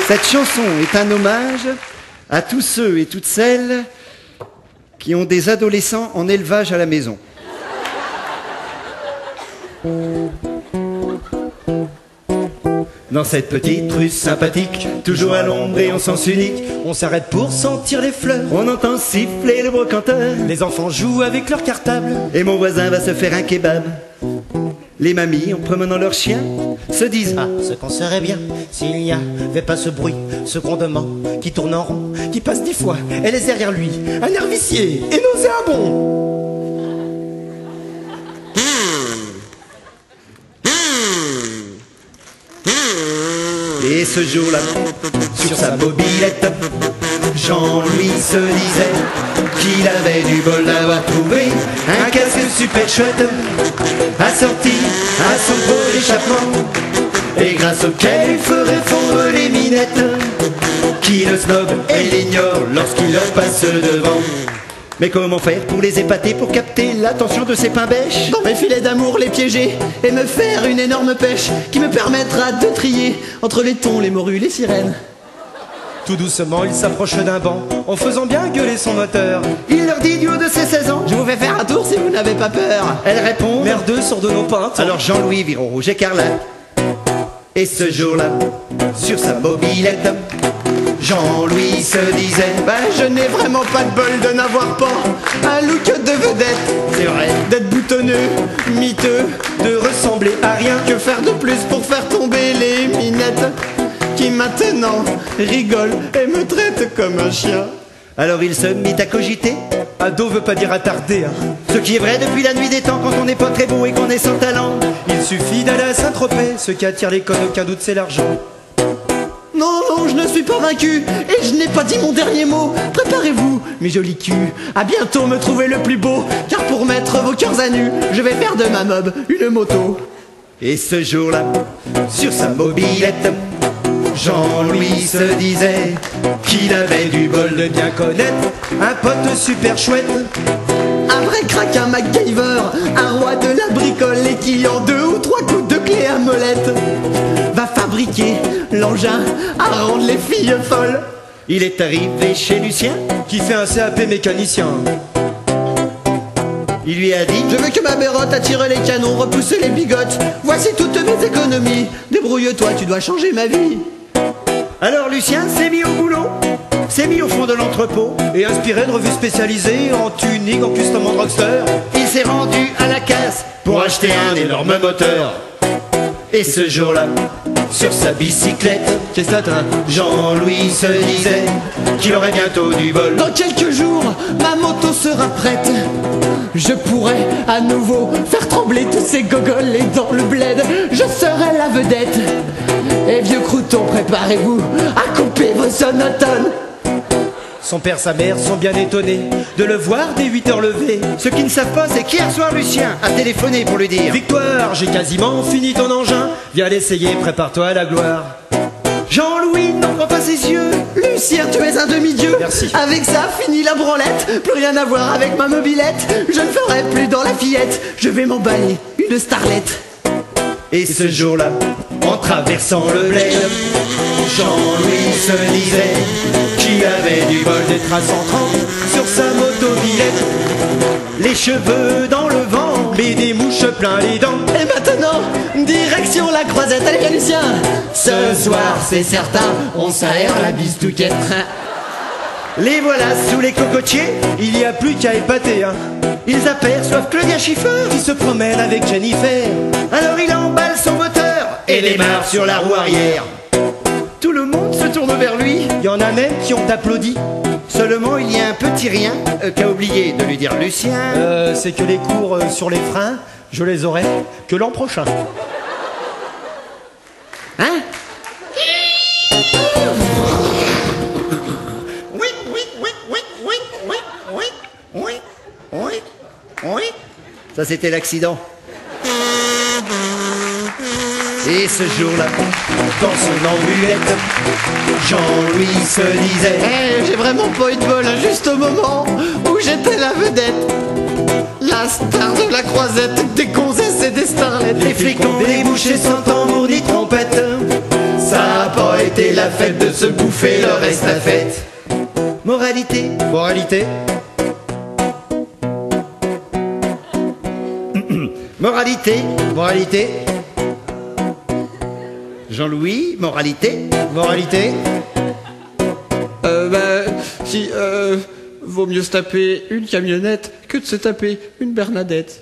Cette chanson est un hommage à tous ceux et toutes celles qui ont des adolescents en élevage à la maison. Dans cette petite rue sympathique, toujours à l'ombre et en sens unique, on s'arrête pour sentir les fleurs. On entend siffler le brocanteur. Les enfants jouent avec leur cartable. Et mon voisin va se faire un kebab. Les mamies, en promenant leurs chiens, se disent: ah, ce qu'on serait bien s'il n'y avait pas ce bruit, ce grondement qui tourne en rond, qui passe 10 fois. Elle est derrière lui, un air vicié et nauséabond. Et ce jour-là, sur sa mobilette, Jean-Louis se disait qu'il avait du bol d'avoir trouvé un casque super chouette, assorti à son pot d'échappement, et grâce auquel il ferait fondre les minettes qui le snob et l'ignore lorsqu'il leur passe devant. Mais comment faire pour les épater, pour capter l'attention de ces pains bêches? Dans mes filets d'amour les piéger et me faire une énorme pêche qui me permettra de trier entre les thons, les morues, les sirènes. Tout doucement il s'approche d'un banc en faisant bien gueuler son moteur. Il leur dit du haut de ses 16 ans: je vous fais faire un tour si vous n'avez pas peur. Elle répond: merdeux sur de nos pintes. Alors Jean-Louis vire au rouge écarlate. Et ce jour-là, sur sa mobilette, Jean-Louis se disait: ben je n'ai vraiment pas de bol de n'avoir pas un look de vedette. C'est vrai. D'être boutonneux, miteux, de ressembler à rien. Que faire de plus pour faire tomber les minettes qui maintenant rigolent et me traitent comme un chien? Alors il se mit à cogiter. Ado veut pas dire attardé, hein. Ce qui est vrai depuis la nuit des temps, quand on n'est pas très beau et qu'on est sans talent. Il suffit d'aller à Saint-Tropez, ce qui attire les connes, aucun doute c'est l'argent. Non, non, je ne suis pas vaincu et je n'ai pas dit mon dernier mot. Préparez-vous, mes jolis culs, à bientôt me trouver le plus beau, car pour mettre vos cœurs à nu, je vais faire de ma mob une moto. Et ce jour-là, sur sa mobilette, Jean-Louis se disait qu'il avait du bol de bien connaître un pote super chouette, un vrai crack, un MacGyver, un roi de la bricole, et qui en 2 ou 3 coups de clé à molette va fabriquer l'engin à rendre les filles folles. Il est arrivé chez Lucien, qui fait un CAP mécanicien. Il lui a dit: je veux que ma bérotte attire les canons, repousser les bigotes. Voici toutes mes économies. Débrouille-toi, tu dois changer ma vie. Alors Lucien s'est mis au boulot, s'est mis au fond de l'entrepôt, et inspiré de revues spécialisées en tuning, en custom, en drugster, il s'est rendu à la casse pour acheter un énorme moteur. Et ce jour-là, sur sa bicyclette, qu'est-ce que t'as? Jean-Louis se disait qu'il aurait bientôt du bol. Dans quelques jours, ma moto sera prête. Je pourrai à nouveau faire trembler tous ces gogoles, et dans le bled, je serai la vedette. Et vieux croutons, préparez-vous à couper vos sonotones. Son père, sa mère sont bien étonnés de le voir dès 8h levées. Ce qu'ils ne savent pas, c'est qu'hier soir, Lucien a téléphoné pour lui dire: Victoire, j'ai quasiment fini ton engin, viens l'essayer, prépare-toi à la gloire. Jean-Louis n'en croit pas ses yeux. Lucien, tu es un demi-dieu. Merci. Avec ça, fini la branlette. Plus rien à voir avec ma mobilette. Je ne ferai plus dans la fillette. Je vais m'emballer une starlette. Et ce jour-là, en traversant le bled, Jean-Louis se disait qu'il avait du bol d'être à 130 sur sa motobilette, les cheveux dans le vent, mais des mouches plein les dents. Et maintenant, direction la croisette. Allez, viens Lucien. Ce soir, c'est certain, on s'aère la bistouquette. Les voilà sous les cocotiers. Il n'y a plus qu'à épater, hein. Ils aperçoivent Claudia Schiffer qui se promène avec Jennifer. Alors il emballe son moteur et démarre sur la roue arrière. Tout le monde se tourne vers lui. Il y en a même qui ont applaudi. Seulement il y a un petit rien qu'a oublié de lui dire Lucien. C'est que les cours sur les freins, je les aurai que l'an prochain. Hein? Oui. Ça c'était l'accident. Et ce jour-là, dans son ambulette, Jean-Louis se disait: hey, j'ai vraiment pas eu de bol, juste au moment où j'étais la vedette. La star de la croisette, des gonzesses et des starlettes. Les flics ont débouché sans tambour ni trompette. Ça a pas été la fête de se bouffer le reste la fête. Moralité, Moralité. moralité, Moralité. Jean-Louis, moralité. Moralité. Vaut mieux se taper une camionnette que de se taper une Bernadette.